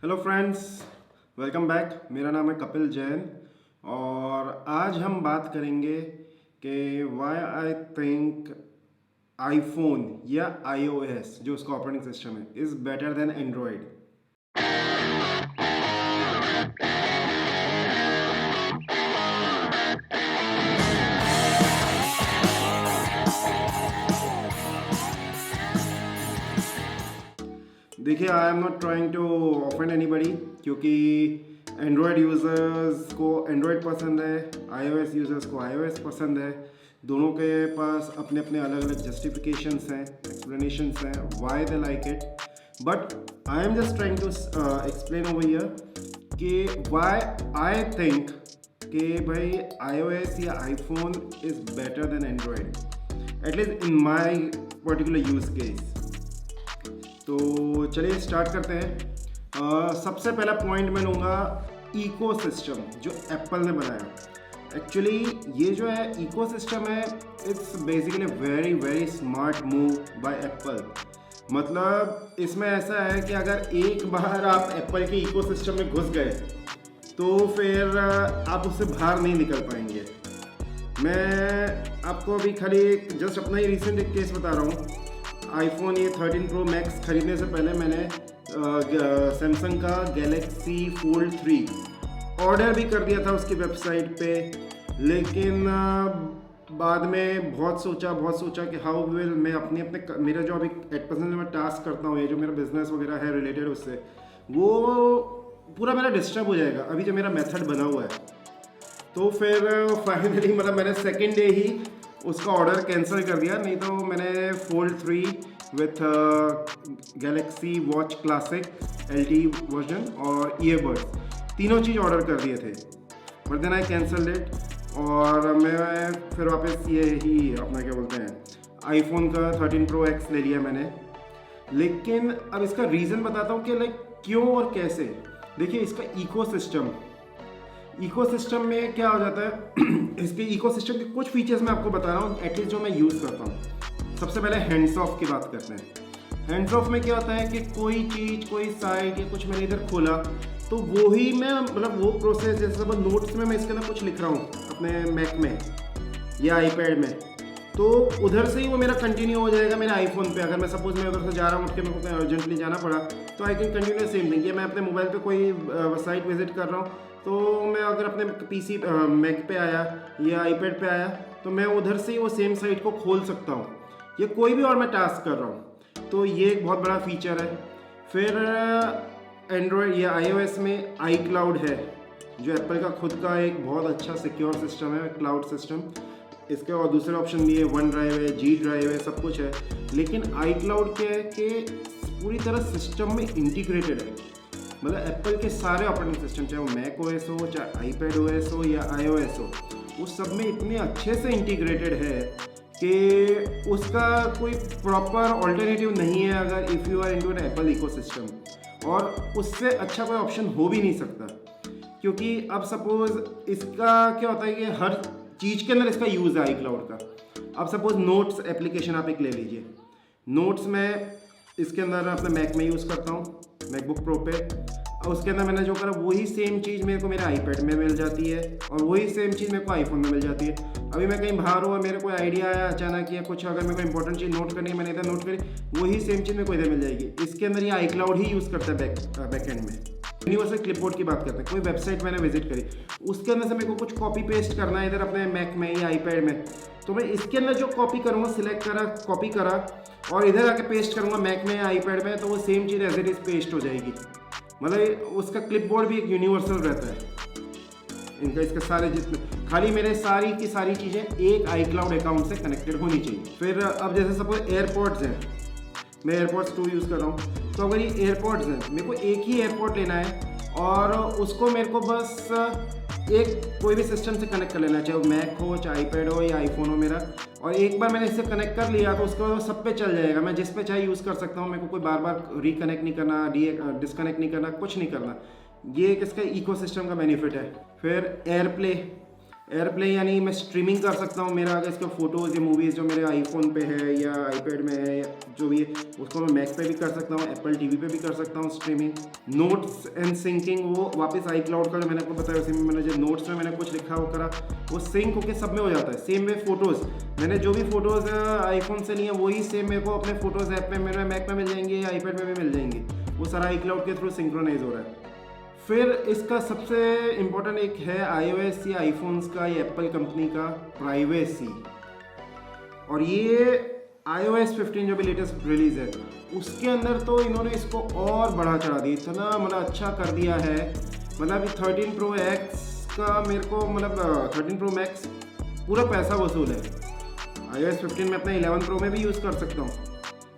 Hello friends, welcome back. मेरा नाम है कपिल जैन और आज हम बात करेंगे कि वाई आई थिंक आईफोन या आईओएस जो उसका ऑपरेटिंग सिस्टम है इज़ बेटर देन एंड्रॉयड। देखिए, I am not trying to offend anybody क्योंकि एंड्रॉयड यूज़र्स को एंड्रॉयड पसंद है, आईओएस यूज़र्स को आईओएस पसंद है। दोनों के पास अपने अपने अलग अलग जस्टिफिकेशंस हैं, एक्सप्लेनेशंस हैं why they like it. But I am just trying to explain over here कि व्हाई आई थिंक कि भाई iOS या iPhone is better than Android, at least in my particular use case. तो चलिए स्टार्ट करते हैं। सबसे पहला पॉइंट मैं लूँगा इकोसिस्टम जो एप्पल ने बनाया। एक्चुअली ये जो है इकोसिस्टम है, it's basically very very smart move by Apple. मतलब इसमें ऐसा है कि अगर एक बार आप एप्पल के इकोसिस्टम में घुस गए तो फिर आप उससे बाहर नहीं निकल पाएंगे। मैं आपको अभी खाली जस्ट अपना ही रिसेंट एक केस बता रहा हूँ। आईफोन ये 13 प्रो मैक्स ख़रीदने से पहले मैंने सैमसंग का गैलेक्सी फोल्ड 3 ऑर्डर भी कर दिया था उसकी वेबसाइट पे, लेकिन बाद में बहुत सोचा कि हाउ विल मैं अपने मेरा जो अभी एट प्रेजेंट मैं टास्क करता हूँ, ये जो मेरा बिजनेस वगैरह है रिलेटेड उससे, वो पूरा मेरा डिस्टर्ब हो जाएगा अभी जो मेरा मेथड बना हुआ है। तो फिर फाइनली मतलब मैंने सेकेंड डे ही उसका ऑर्डर कैंसिल कर दिया। नहीं तो मैंने Fold 3 with Galaxy Watch Classic LTE version और ईयरबड्स तीनों चीज़ ऑर्डर कर दिए थे, but then I cancel it और मैं फिर वापस ये ही अपना क्या बोलते हैं आईफोन का 13 प्रो एक्स ले लिया मैंने। लेकिन अब इसका रीज़न बताता हूँ कि लाइक क्यों और कैसे। देखिए, इसका इकोसिस्टम में क्या हो जाता है इसके इकोसिस्टम के कुछ फीचर्स मैं आपको बता रहा हूँ, एटलीस्ट जो मैं यूज़ करता हूँ। सबसे पहले हैंड्स ऑफ की बात करते हैं। हैंड्स ऑफ में क्या होता है कि कोई चीज़, कोई साइट या कुछ मैंने इधर खोला तो वो ही मैं मतलब वो प्रोसेस, जैसे सब नोट्स में मैं इसके अंदर कुछ लिख रहा हूँ अपने मैक में या आईपैड में, तो उधर से ही वो मेरा कंटिन्यू हो जाएगा मेरे आईफोन पे। अगर मैं सपोज मैं उधर से जा रहा हूँ, उठ के मेरे को कहीं अर्जेंटली जाना पड़ा तो I can continue same thing. मैं अपने मोबाइल पे कोई साइट विजिट कर रहा हूँ तो मैं अगर अपने पीसी मैक पे आया या आईपैड पे आया तो मैं उधर से ही वो सेम साइट को खोल सकता हूँ, या कोई भी और मैं टास्क कर रहा हूँ। तो ये एक बहुत बड़ा फीचर है। फिर एंड्रॉयड या iOS में iCloud है जो एप्पल का खुद का एक बहुत अच्छा सिक्योर सिस्टम है, क्लाउड सिस्टम। इसके और दूसरे ऑप्शन भी है, वन ड्राइव है, जी ड्राइव है, सब कुछ है। लेकिन iCloud क्या है कि पूरी तरह सिस्टम में इंटीग्रेटेड है। मतलब एप्पल के सारे ऑपरेटिंग सिस्टम, चाहे वो मैक OS हो, चाहे आईपैड OS हो या iOS हो, वो सब में इतने अच्छे से इंटीग्रेटेड है कि उसका कोई प्रॉपर ऑल्टरनेटिव नहीं है अगर if you are into an Apple ecosystem. और उससे अच्छा कोई ऑप्शन हो भी नहीं सकता, क्योंकि अब सपोज इसका क्या होता है कि हर चीज़ के अंदर इसका यूज़ है iCloud का। अब सपोज नोट्स एप्लीकेशन आप एक ले लीजिए। नोट्स में इसके अंदर अपने मैक में यूज़ करता हूँ, मैकबुक प्रो पे, और उसके अंदर मैंने जो करा वही सेम चीज़ मेरे को मेरे आईपैड में मिल जाती है और वही सेम चीज़ मेरे को आईफोन में मिल जाती है। अभी मैं कहीं बाहर हुआ, मेरे को आइडिया आया अचानक या कुछ, अगर मेरे को इंपॉर्टेंट चीज़ नोट करनी है, मैंने इधर नोट करी, वही सेम चीज़ मेरे को इधर मिल जाएगी। इसके अंदर ये iCloud ही यूज़ करता है बैक एंड में। यूनिवर्सल क्लिपबोर्ड की बात करते हैं, कोई वेबसाइट मैंने विजिट करी, उसके अंदर से मेरे को कुछ कॉपी पेस्ट करना है इधर अपने मैक में या आईपैड में, तो मैं इसके अंदर जो कॉपी करूँगा, सिलेक्ट करा, कॉपी करा और इधर आके पेस्ट करूँगा मैक में या आईपैड में, तो वो सेम चीज़ एज इट इज़ पेस्ट हो जाएगी। मतलब उसका क्लिपबोर्ड भी एक यूनिवर्सल रहता है इनका। इसके सारे जितने, खाली मेरे सारी की सारी चीज़ें एक iCloud अकाउंट से कनेक्टेड होनी चाहिए। फिर अब जैसे सपोज एयरपॉड्स हैं, मैं एयरपॉड्स 2 यूज़ कर रहा हूँ, तो अगर ये एयरपॉड्स हैं, मेरे को एक ही एयरपॉड लेना है और उसको मेरे को बस एक कोई भी सिस्टम से कनेक्ट कर लेना, चाहे वो मैक हो, चाहे आईपैड हो या आईफोन हो मेरा, और एक बार मैंने इससे कनेक्ट कर लिया तो उसके बाद वो सब पे चल जाएगा। मैं जिस पे चाहे यूज़ कर सकता हूँ, मेरे को कोई बार बार रिकनेक्ट नहीं करना, डिसकनेक्ट नहीं करना, कुछ नहीं करना। ये एक इसका इकोसिस्टम का बेनिफिट है। फिर एयरप्ले, एयरप्ले यानी मैं स्ट्रीमिंग कर सकता हूँ। मेरा अगर इसका फ़ोटोज़ या मूवीज़ जो मेरे आईफोन पे है या आईपैड में है या जो भी है, उसको मैं मैक पे भी कर सकता हूँ, एप्पल टीवी पे भी कर सकता हूँ स्ट्रीमिंग। नोट्स एंड सिंकिंग वो वापस आई क्लाउड का जो मैंने आपको बताया, उसी में मैंने जो नोट्स में मैंने कुछ लिखा वो करा, वो सिंक होकर सब में हो जाता है। सेम वे फ़ोटोज़, मैंने जो भी फ़ोटोज़ आईफोन से लिए वही सेम मेरे को अपने फ़ोटोज़ ऐप में मेरे मैक में मिल जाएंगे या आईपैड में भी मिल जाएंगे। वो सारा आई क्लाउड के थ्रू सिंक्रोनाइज हो रहा है। फिर इसका सबसे इम्पोर्टेंट एक है iOS या आईफोन्स का या एप्पल कंपनी का प्राइवेसी। और ये iOS 15 जो भी लेटेस्ट रिलीज है उसके अंदर तो इन्होंने इसको और बढ़ा चढ़ा दिया, इतना मतलब अच्छा कर दिया है। मतलब 13 Pro X का मेरे को मतलब 13 Pro Max पूरा पैसा वसूल है। iOS 15 में अपना 11 Pro में भी यूज़ कर सकता हूँ,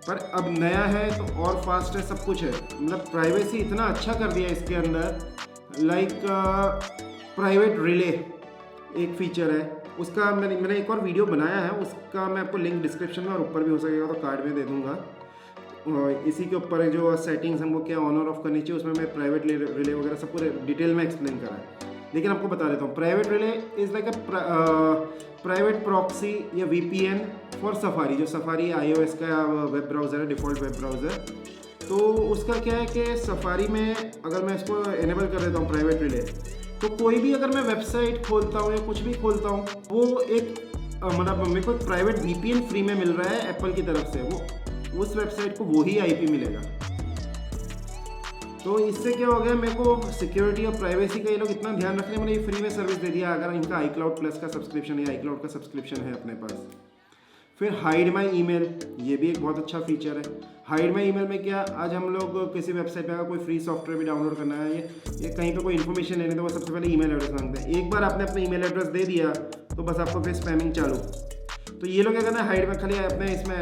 पर अब नया है तो और फास्ट है, सब कुछ है। मतलब प्राइवेसी इतना अच्छा कर दिया इसके अंदर। लाइक प्राइवेट रिले एक फीचर है उसका, मैंने एक और वीडियो बनाया है, उसका मैं आपको लिंक डिस्क्रिप्शन में और ऊपर भी हो सकेगा तो कार्ड में दे दूंगा। और इसी के ऊपर है जो सेटिंग्स हमको क्या ऑन और ऑफ करनी चाहिए, उसमें मैं प्राइवेट रिले वगैरह सब पूरे डिटेल में एक्सप्लेन करा है। लेकिन आपको बता देता हूँ, private relay is like a private proxy या VPN फॉर सफारी। जो सफारी iOS का वेब ब्राउज़र है, डिफ़ॉल्ट वेब ब्राउज़र, तो उसका क्या है कि सफारी में अगर मैं इसको इनेबल कर देता हूँ प्राइवेट रिले, तो कोई भी अगर मैं वेबसाइट खोलता हूँ या कुछ भी खोलता हूँ, वो एक मतलब मेरे को एक प्राइवेट VPN फ्री में मिल रहा है एप्पल की तरफ से, वो उस वेबसाइट को वही IP मिलेगा। तो इससे क्या हो गया, मेरे को सिक्योरिटी और प्राइवेसी का ये लोग इतना ध्यान रख रहे हैं, मैंने ये फ्री में सर्विस दे दिया अगर इनका iCloud प्लस का सब्सक्रिप्शन है, iCloud का सब्सक्रिप्शन है अपने पास। फिर हाइड माई ईमेल, ये भी एक बहुत अच्छा फीचर है। हाइड माई ईमेल में क्या, आज हम लोग किसी वेबसाइट पे अगर कोई फ्री सॉफ्टवेयर भी डाउनलोड करना है ये कहीं पे कोई इन्फॉर्मेशन लेने तो वो सबसे पहले ईमेल एड्रेस मांगते हैं। एक बार आपने अपना ईमेल एड्रेस दे दिया तो बस आपको फिर स्पैमिंग चालू। तो ये लोग क्या करना है, हाइड में खाली अपने इसमें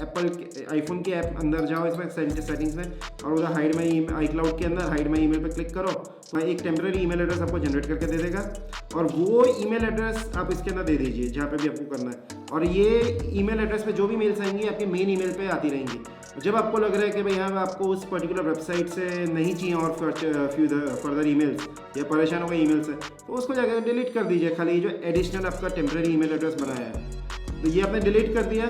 एप्पल आईफोन के ऐप अंदर जाओ, इसमें सेटिंग्स में, और उधर हाइड माई iCloud के अंदर हाइड माई ईमेल पे क्लिक करो, तो एक टेम्पररी ईमेल एड्रेस आपको जनरेट करके दे देगा, और वो ईमेल एड्रेस आप इसके अंदर दे दीजिए जहाँ पे भी आपको करना है। और ये ईमेल एड्रेस पे जो भी मेल्स आएंगी आपके मेन ईमेल पे आती रहेंगी। जब आपको लग रहा है कि भाई यहाँ आपको उस पर्टिकुलर वेबसाइट से नहीं चाहिए और फर्दर ईमेल्स या परेशान हो गए ईमेल से, तो उसको जाकर डिलीट कर दीजिए। खाली जो एडिशनल आपका टेम्पररी ईमेल एड्रेस बनाया है तो ये आपने डिलीट कर दिया,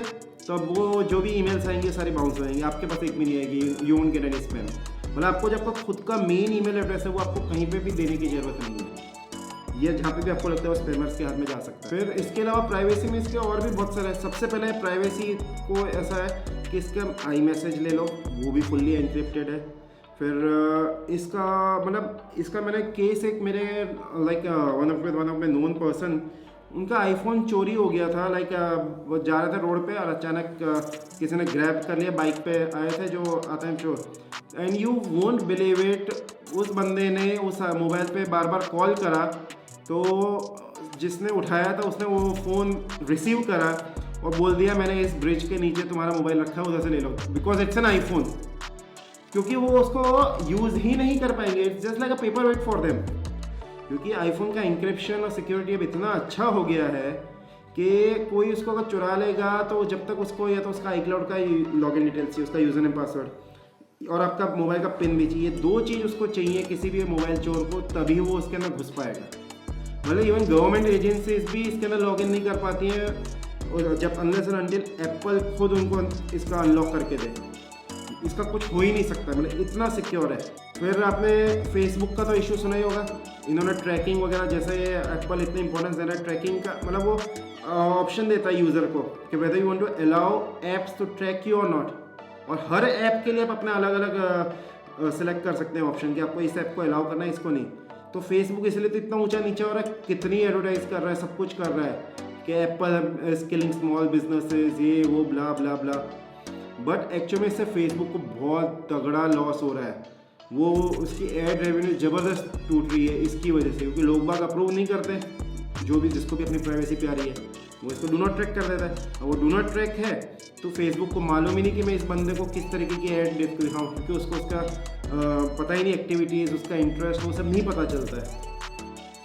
तो अब वो जो भी ईमेल्स आएंगे सारे बाउंस हो जाएंगे, आपके पास एक भी नहीं आएगी। You won't get any spam. मतलब आपको जब आपका खुद का मेन ईमेल एड्रेस है वो आपको कहीं पे भी देने की ज़रूरत नहीं है, ये जहाँ पे भी आपको लगता है वो स्पैमर्स के हाथ में जा सकता है। फिर इसके अलावा प्राइवेसी में इसके और भी बहुत सारे हैं। सबसे पहले प्राइवेसी को ऐसा है कि इसका iMessage ले लो, वो भी फुल्ली एनक्रिप्टेड है। फिर इसका मतलब इसका मैंने केस एक मेरे like one of my known person, उनका आईफोन चोरी हो गया था। लाइक वो जा रहे थे रोड पे और अचानक किसी ने ग्रैब कर लिया, बाइक पे आए थे जो आते हैं चोर, and you won't believe it, उस बंदे ने उस मोबाइल पे बार बार कॉल करा, तो जिसने उठाया था उसने वो फ़ोन रिसीव करा और बोल दिया मैंने इस ब्रिज के नीचे तुम्हारा मोबाइल रखा है, उधर से ले लो, बिकॉज इट्स एन आईफोन। क्योंकि वो उसको यूज़ ही नहीं कर पाएंगे, it's just like a paper weight for them. क्योंकि आईफोन का इंक्रिप्शन और सिक्योरिटी अब इतना अच्छा हो गया है कि कोई उसको अगर चुरा लेगा तो जब तक उसको या तो उसका iCloud का लॉगिन डिटेल्स चाहिए, उसका यूज़र नेम पासवर्ड और आपका मोबाइल का पिन भी चाहिए, दो चीज़ उसको चाहिए किसी भी मोबाइल चोर को, तभी वो उसके अंदर घुस पाएगा। मतलब इवन गवर्नमेंट एजेंसीज भी इसके अंदर लॉगिन नहीं कर पाती हैं, और जब अनलेस एंड अनटिल एप्पल खुद उनको इसका अनलॉक करके दे, इसका कुछ हो ही नहीं सकता। मतलब इतना सिक्योर है। फिर आपने फेसबुक का तो इशू सुना ही होगा, इन्होंने ट्रैकिंग वगैरह, जैसे एप्पल इतने इंपॉर्टेंस दे रहा है ट्रैकिंग का, मतलब वो ऑप्शन देता है यूज़र को कि whether you want to allow apps to track you और नॉट, और हर ऐप के लिए आप अपना अलग अलग सेलेक्ट कर सकते हैं ऑप्शन कि आपको इस ऐप को अलाउ करना है, इसको नहीं। तो फेसबुक इसलिए तो इतना ऊंचा नीचा हो रहा है, कितनी एडवर्टाइज कर रहा है, सब कुछ कर रहा है कि Apple is killing small businesses, ये वो ब्ला ब्ला ब्ला, बट एक्चुअल में इससे फेसबुक को बहुत तगड़ा लॉस हो रहा है। वो उसकी एड रेवेन्यू ज़बरदस्त टूट रही है इसकी वजह से, क्योंकि लोग बाग अप्रूव नहीं करते, जो भी जिसको भी अपनी प्राइवेसी प्यारी है वो इसको डू नॉट ट्रैक कर देता है। और वो डू नॉट ट्रैक है तो फेसबुक को मालूम ही नहीं कि मैं इस बंदे को किस तरीके की ऐड दिखाऊँ, क्योंकि उसको उसका पता ही नहीं, एक्टिविटीज़, उसका इंटरेस्ट, वो सब नहीं पता चलता है।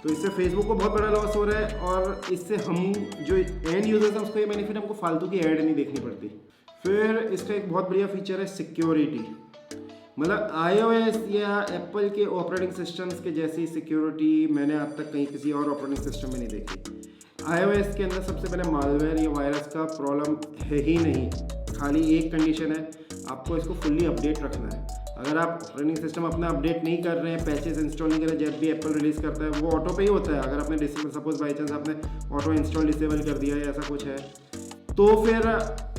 तो इससे फेसबुक को बहुत बड़ा लॉस हो रहा है, और इससे हम जो एंड यूजर्स हैं उसको ये बेनिफिट, हमको फालतू की ऐड नहीं देखनी पड़ती। फिर इसका एक बहुत बढ़िया फीचर है सिक्योरिटी। मतलब iOS या एप्पल के ऑपरेटिंग सिस्टम्स के जैसी सिक्योरिटी मैंने आज तक कहीं किसी और ऑपरेटिंग सिस्टम में नहीं देखी। iOS के अंदर सबसे पहले मालवेयर या वायरस का प्रॉब्लम है ही नहीं। खाली एक कंडीशन है, आपको इसको फुल्ली अपडेट रखना है। अगर आप ऑपरेटिंग सिस्टम अपना अपडेट नहीं कर रहे हैं, पैचेस इंस्टॉल नहीं कर रहे, जब भी एप्पल रिलीज़ करता है वो ऑटो पे ही होता है। अगर आपने डिसेबल, सपोज बाई चांस आपने ऑटो इंस्टॉल डिसेबल कर दिया या ऐसा कुछ है, तो फिर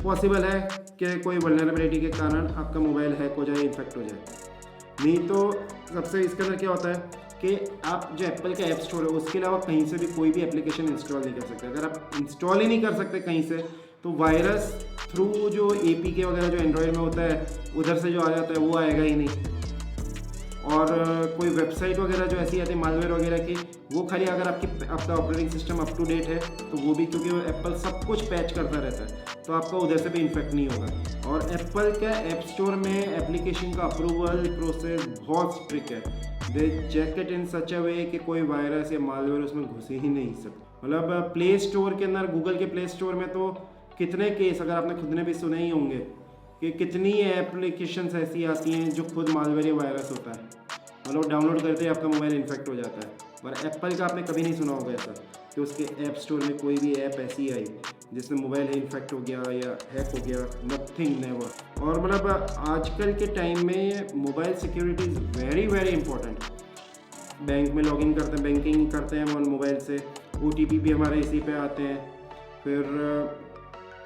पॉसिबल है कि कोई वल्नरेबिलिटी के कारण आपका मोबाइल हैक हो जाए, इन्फेक्ट हो जाए। नहीं तो सबसे इसके अंदर क्या होता है कि आप जो एप्पल का ऐप स्टोर है उसके अलावा कहीं से भी कोई भी एप्लीकेशन इंस्टॉल नहीं कर सकते। अगर आप इंस्टॉल ही नहीं कर सकते कहीं से, तो वायरस थ्रू जो APK वगैरह जो एंड्रॉयड में होता है उधर से जो आ जाता है वो आएगा ही नहीं। और कोई वेबसाइट वगैरह जो ऐसी आती है मालवेयर वगैरह की, वो खाली अगर आपका operating system up to date है तो वो भी, क्योंकि एप्पल सब कुछ पैच करता रहता है, तो आपका उधर से भी इन्फेक्ट नहीं होगा। और एप्पल का ऐप स्टोर में एप्लीकेशन का अप्रूवल प्रोसेस बहुत स्ट्रिक्ट है। दे चेक इट इन सच अ वे कि कोई वायरस या मालवेयर उसमें घुस ही नहीं सकता। मतलब प्ले स्टोर के अंदर, गूगल के प्ले स्टोर में तो कितने केस, अगर आपने खुद ने भी सुने ही होंगे कि कितनी एप्लीकेशंस ऐसी आती हैं जो खुद मालवेयर या वायरस होता है, मतलब डाउनलोड करते ही आपका मोबाइल इन्फेक्ट हो जाता है। पर एप्पल का आपने कभी नहीं सुना होगा ऐसा कि उसके ऐप स्टोर में कोई भी ऐप ऐसी आई जिसमें मोबाइल इन्फेक्ट हो गया या हैक हो गया, नथिंग, नेवर। और मतलब आजकल के टाइम में mobile security is very very important. Bank में लॉगिन करते हैं, बैंकिंग करते हैं हम मोबाइल से, OTP भी हमारे इसी पे आते हैं। फिर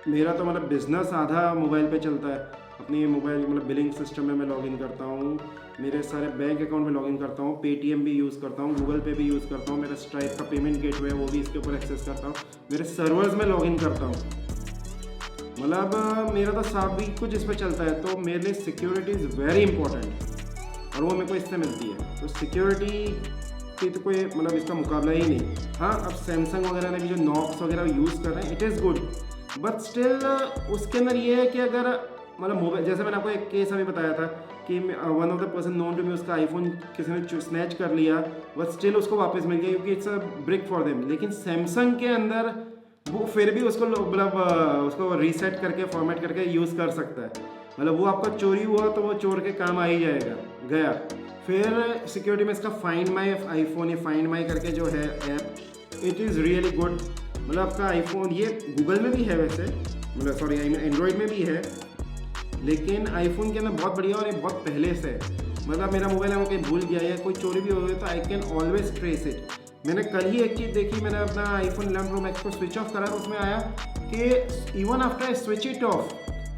मेरा तो मतलब बिज़नेस आधा मोबाइल पे चलता है। अपनी मोबाइल मतलब बिलिंग सिस्टम में मैं लॉगिन करता हूँ, मेरे सारे बैंक अकाउंट में लॉगिन करता हूँ, पेटीएम भी यूज़ करता हूँ, गूगल पे भी यूज़ करता हूँ, मेरा स्ट्राइप का पेमेंट गेटवे है वो भी इसके ऊपर एक्सेस करता हूँ, मेरे सर्वर्स में लॉगिन करता हूँ। मतलब मेरा तो सब भी कुछ इस पर चलता है। तो मेरे लिए सिक्योरिटी इज़ वेरी इंपॉर्टेंट और वो मेरे को इससे मिलती है। तो सिक्योरिटी की तो कोई मतलब इसका मुकाबला ही नहीं। हाँ, अब सैमसंग वगैरह ने भी जो नॉक्स वगैरह यूज़ कर रहे हैं, it is good, but still उसके अंदर ये है कि अगर मतलब मोबाइल, जैसे मैंने आपको एक केस अभी बताया था कि one of the person known to me, उसका आईफोन किसी ने स्नैच कर लिया, बट स्टिल उसको वापस मिल गया क्योंकि it's a brick for them. लेकिन सैमसंग के अंदर वो फिर भी उसको मतलब उसको रीसेट करके फॉर्मेट करके यूज़ कर सकता है। मतलब वो आपका चोरी हुआ तो वो चोर के काम आ ही जाएगा, गया। फिर सिक्योरिटी में इसका फाइंड माई आईफोन या फाइंड माई करके जो है app, it is really good. मतलब आपका आईफोन, ये गूगल में भी है वैसे, मतलब सॉरी आई मीन एंड्रॉयड में भी है, लेकिन आईफोन के अंदर बहुत बढ़िया और ये बहुत पहले से है। मतलब मेरा मोबाइल है वो कहीं भूल गया या कोई चोरी भी हो गई तो I can always trace it. मैंने कल ही एक चीज़ देखी, मैंने अपना आईफोन 11 प्रो मैक्स को स्विच ऑफ करा तो उसमें आया कि even after I switch it of,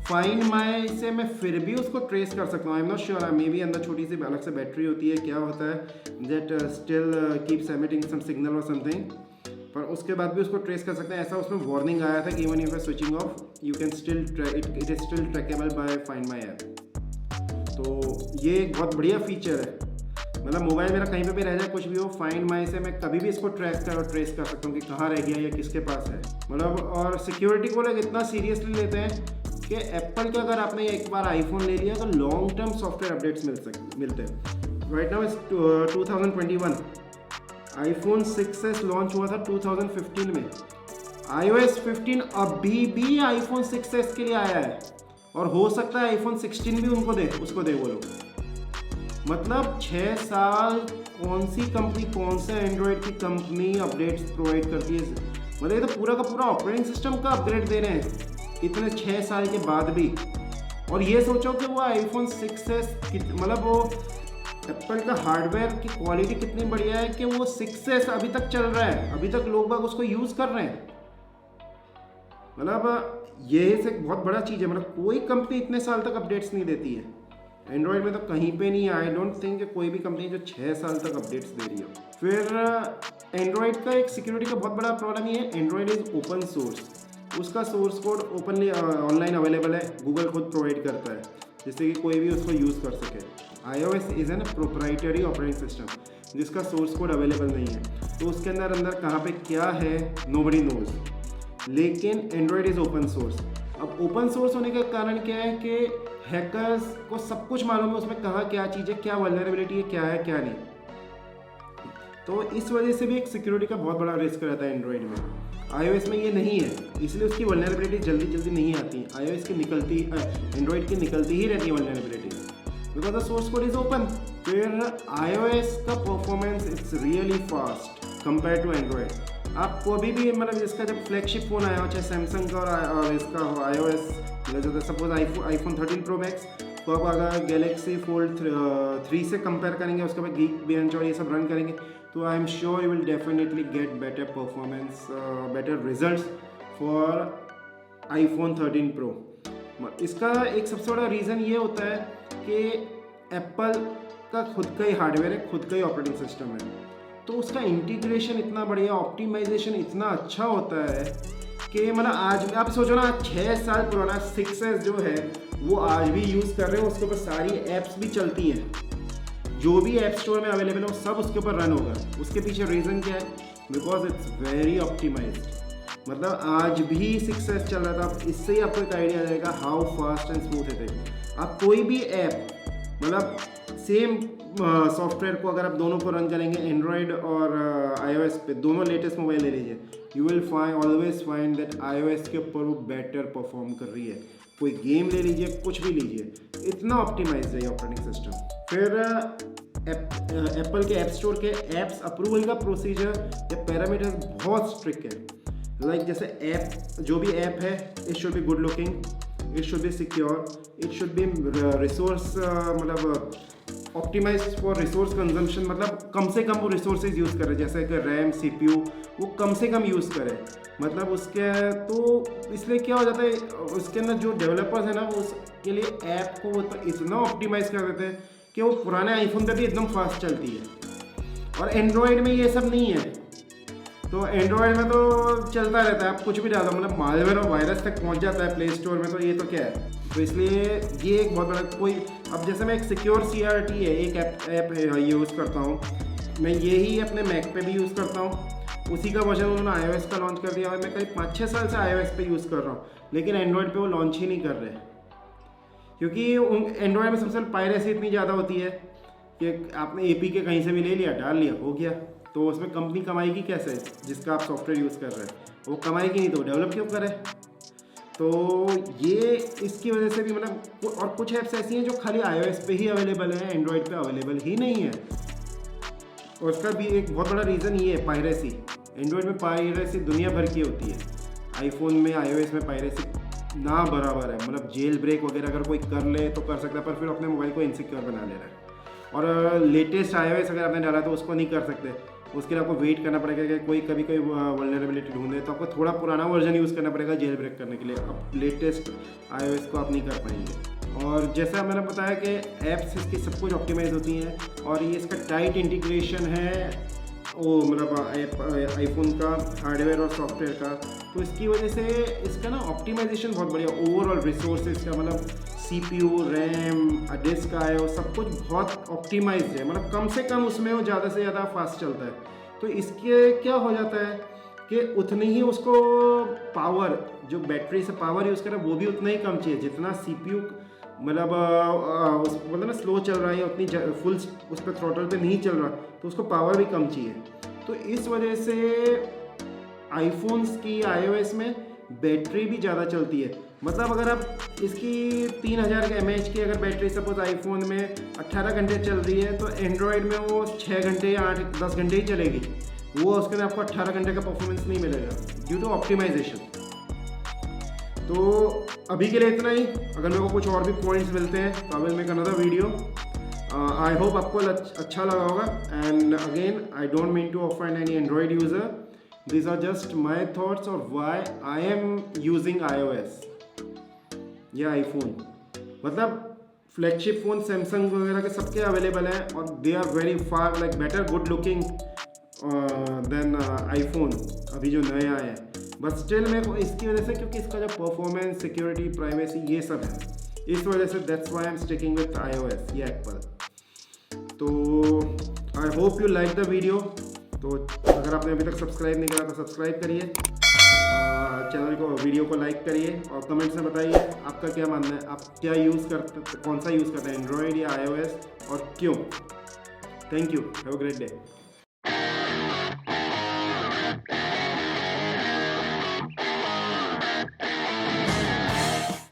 find my से मैं फिर भी उसको ट्रेस कर सकता हूँ। आई am not sure, may be अंदर छोटी सी अलग से बैटरी होती है, क्या होता है that still keeps emitting some signal और समथिंग, पर उसके बाद भी उसको ट्रेस कर सकते हैं। ऐसा उसमें वार्निंग आया था कि even if switching off you can still it is still trackable bye find my app. तो ये एक बहुत बढ़िया फीचर है। मतलब मोबाइल मेरा कहीं पे भी रह जाए, कुछ भी हो, फाइंड माई से मैं कभी भी इसको ट्रेस कर सकता हूँ कि कहाँ रह गया या किसके पास है। मतलब और सिक्योरिटी को लोग इतना सीरियसली लेते हैं कि एप्पल के अगर आपने एक बार आईफोन ले लिया तो लॉन्ग टर्म सॉफ्टवेयर अपडेट्स मिलते हैं। Right now is 2021, iPhone 6s launch हुआ था 2015 में, iOS 15 अभी भी आईफोन 6s के लिए आया है और हो सकता है आईफोन 16 भी उसको दे वो लोग। मतलब 6 साल कौन सी कंपनी, कौन सा एंड्रॉयड की कंपनी अपडेट्स प्रोवाइड करती है? मतलब ये तो पूरा का पूरा ऑपरेटिंग सिस्टम का अपग्रेड दे रहे हैं इतने 6 साल के बाद भी। और ये सोचो कि वो आईफोन 6s मतलब वो एप्पल का हार्डवेयर की क्वालिटी कितनी बढ़िया है कि वो 6s अभी तक चल रहा है, अभी तक लोग बाग उसको यूज़ कर रहे हैं। मतलब ये एक बहुत बड़ा चीज़ है। मतलब कोई कंपनी इतने साल तक अपडेट्स नहीं देती है एंड्रॉयड में, तो कहीं पे नहीं है। आई डोंट थिंक कोई भी कंपनी जो 6 साल तक अपडेट्स दे रही हो। फिर एंड्रॉयड का एक सिक्योरिटी का बहुत बड़ा प्रॉब्लम ये है, एंड्रॉयड इज़ ओपन सोर्स, उसका source code openly online available है, गूगल खुद प्रोवाइड करता है जिससे कि कोई भी उसको यूज़ कर सके। iOS is an proprietary operating system जिसका सोर्स कोड अवेलेबल नहीं है, तो उसके अंदर कहाँ पे क्या है नोबडी नोज। लेकिन एंड्रॉयड इज़ ओपन सोर्स। अब ओपन सोर्स होने का कारण क्या है कि हैकर्स को सब कुछ मालूम है उसमें कहाँ क्या चीज़ है, क्या वल्नरेबिलिटी है, क्या है क्या नहीं। तो इस वजह से भी एक सिक्योरिटी का बहुत बड़ा रिस्क रहता है एंड्रॉयड में। iOS में ये नहीं है, इसलिए उसकी वल्नरेबिलिटी जल्दी नहीं आती। iOS की एंड्रॉयड की निकलती ही रहती है vulnerability. Because the source code is open. फिर iOS का performance it's really fast compare to Android. आप कोई भी मतलब इसका जब फ्लैगशिप फ़ोन आया हो, चाहे सैमसंग का और इसका हो iOS, मतलब सपोज आईफोन 13 Pro Max, तो आप अगर गैलेक्सी फोल्ड 3 से कंपेयर करेंगे, उसके बाद गीक बेंच और ये सब रन करेंगे, तो I am sure you will definitely get better performance, better results for iPhone 13 Pro। इसका एक सबसे बड़ा रीज़न ये होता है कि एप्पल का खुद का ही हार्डवेयर है, खुद का ही ऑपरेटिंग सिस्टम है, तो उसका इंटीग्रेशन इतना बढ़िया, ऑप्टिमाइजेशन इतना अच्छा होता है कि मतलब आज आप सोचो ना, 6 साल पुराना 6S जो है वो आज भी यूज़ कर रहे हो, उसके ऊपर सारी ऐप्स भी चलती हैं, जो भी ऐप स्टोर में अवेलेबल हो सब उसके ऊपर रन होगा। उसके पीछे रीज़न क्या है? Because it's very optimised. मतलब आज भी 6S चल रहा था, इससे ही आपको एक आइडिया आ जाएगा हाउ फास्ट एंड स्मूथ है। आप कोई भी ऐप मतलब सेम सॉफ्टवेयर को अगर आप दोनों को रन करेंगे, एंड्रॉयड और iOS पे, दोनों लेटेस्ट मोबाइल ले लीजिए, you will always find that iOS के ऊपर वो बेटर परफॉर्म कर रही है। कोई गेम ले लीजिए, कुछ भी लीजिए, इतना ऑप्टिमाइज्ड है ऑपरेटिंग सिस्टम। फिर एप्पल के ऐप स्टोर के ऐप्स अप्रूवल का प्रोसीजर या पैरामीटर्स बहुत स्ट्रिक्ट है। लाइक जैसे ऐप, जो भी ऐप है, it should be good looking, it should be secure, it should be resource मतलब ऑप्टिमाइज फॉर रिसोर्स कंजम्पशन, मतलब कम से कम वो रिसोर्सेज यूज़ करे, जैसे कि रैम, CPU वो कम से कम यूज़ करे। मतलब उसके तो इसलिए क्या हो जाता है, उसके अंदर जो डेवलपर्स हैं ना, उसके लिए ऐप को वो तो इतना ऑप्टिमाइज़ कर देते हैं कि वो पुराने आईफोन पे भी एकदम फास्ट चलती है। और एंड्रॉयड में ये सब नहीं है, तो एंड्रॉयड में तो चलता रहता है, आप कुछ भी डालो, मतलब मालवेयर और वायरस तक पहुंच जाता है प्ले स्टोर में, तो ये तो क्या है। तो इसलिए ये एक बहुत बड़ा कोई, अब जैसे मैं एक सिक्योर CRT है, एक ऐप है यूज़ करता हूँ मैं, यही अपने मैक पे भी यूज़ करता हूँ, उसी का वर्जन उन्होंने iOS का लॉन्च कर दिया है। मैं करीब 5-6 साल से iOS पे यूज़ कर रहा हूँ, लेकिन एंड्रॉयड पे वो लॉन्च ही नहीं कर रहे, क्योंकि एंड्रॉयड में सबसे पायरेसी इतनी ज़्यादा होती है कि आपने APK कहीं से भी ले लिया, डाल लिया, हो गया। तो उसमें कंपनी कमाएगी कैसे? जिसका आप सॉफ्टवेयर यूज़ कर रहे हैं वो कमाएगी नहीं, तो डेवलप क्यों करे? तो ये इसकी वजह से भी मतलब, और कुछ ऐप्स ऐसी हैं जो खाली iOS पे ही अवेलेबल है, एंड्रॉयड पे अवेलेबल ही नहीं है। और उसका भी एक बहुत बड़ा रीज़न ये है, पायरेसी। एंड्रॉयड में पायरेसी दुनिया भर की होती है, आईफोन में, iOS में पायरेसी ना बराबर है। मतलब जेल ब्रेक वगैरह अगर कोई कर ले तो कर सकता है, पर फिर अपने मोबाइल को इनसिक्योर बना ले रहा है। और लेटेस्ट iOS अगर आपने डाला तो उसको नहीं कर सकते, उसके लिए आपको वेट करना पड़ेगा कि कोई कभी कोई वल्नरेबिलिटी ढूंढे, तो आपको थोड़ा पुराना वर्जन यूज़ करना पड़ेगा जेल ब्रेक करने के लिए। अब लेटेस्ट iOS को आप नहीं कर पाएंगे। और जैसा मैंने बताया कि ऐप्स इसकी सब कुछ ऑप्टिमाइज होती हैं, और ये इसका टाइट इंटीग्रेशन है वो मतलब आईफोन का हार्डवेयर और सॉफ्टवेयर का, तो इसकी वजह से इसका ना ऑप्टिमाइजेशन बहुत बढ़िया, ओवरऑल रिसोर्सेज का मतलब CPU, रैम, डिस्क आयो, सब कुछ बहुत ऑप्टिमाइज्ड है। मतलब कम से कम उसमें वो ज़्यादा से ज़्यादा फास्ट चलता है। तो इसके क्या हो जाता है कि उतनी ही उसको पावर, जो बैटरी से पावर यूज़ करें वो भी उतना ही कम चाहिए, जितना CPU मतलब ना स्लो चल रहा है, उतनी फुल उस पर थ्रॉटल पे नहीं चल रहा, तो उसको पावर भी कम चाहिए। तो इस वजह से आईफोन्स की iOS में बैटरी भी ज़्यादा चलती है। मतलब अगर आप इसकी 3000 mAh की अगर बैटरी सपोज आईफोन में 18 घंटे चल रही है, तो एंड्रॉयड में वो 6 घंटे या 8-10 घंटे ही चलेगी, वो उसके अंदर आपको 18 घंटे का परफॉर्मेंस नहीं मिलेगा ड्यू टू ऑप्टिमाइजेशन। तो अभी के लिए इतना ही। अगर मेरे को कुछ और भी पॉइंट्स मिलते हैं तो I will make another video. I hope आपको अच्छा लगा होगा। And again I don't mean to offend any Android user, these are just my thoughts of why I am using iOS या iPhone। मतलब फ्लैगशिप फ़ोन सैमसंग वगैरह के सबके available हैं, और they are very far like better good looking than iPhone अभी जो नए आए हैं। बट स्टिल मेरे को इसकी वजह से, क्योंकि इसका जो परफॉर्मेंस, सिक्योरिटी, प्राइवेसी ये सब है, इस वजह से that's why I am sticking with iOS या एप्पल। तो I hope you like the video. तो अगर आपने अभी तक सब्सक्राइब नहीं करा तो सब्सक्राइब करिए, चैनल को, वीडियो को लाइक करिए, और कमेंट्स में बताइए आपका क्या मानना है, आप क्या यूज़ करते, कौन सा यूज़ करते हैं, एंड्रॉयड या iOS, और क्यों। Thank you, have a great day.